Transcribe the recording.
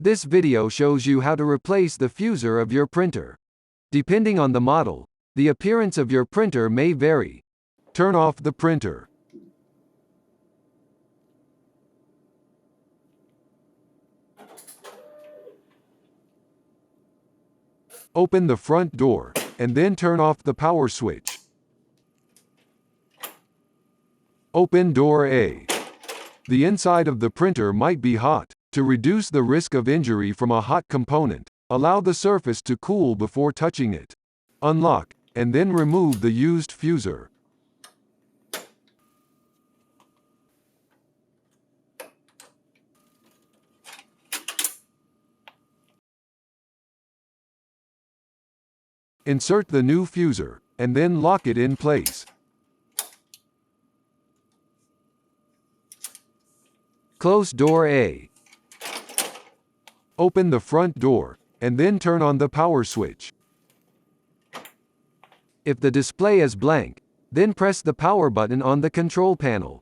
This video shows you how to replace the fuser of your printer. Depending on the model, the appearance of your printer may vary. Turn off the printer. Open the front door, and then turn off the power switch. Open door A. The inside of the printer might be hot. To reduce the risk of injury from a hot component, allow the surface to cool before touching it. Unlock, and then remove the used fuser. Insert the new fuser, and then lock it in place. Close door A. Open the front door, and then turn on the power switch. If the display is blank, then press the power button on the control panel.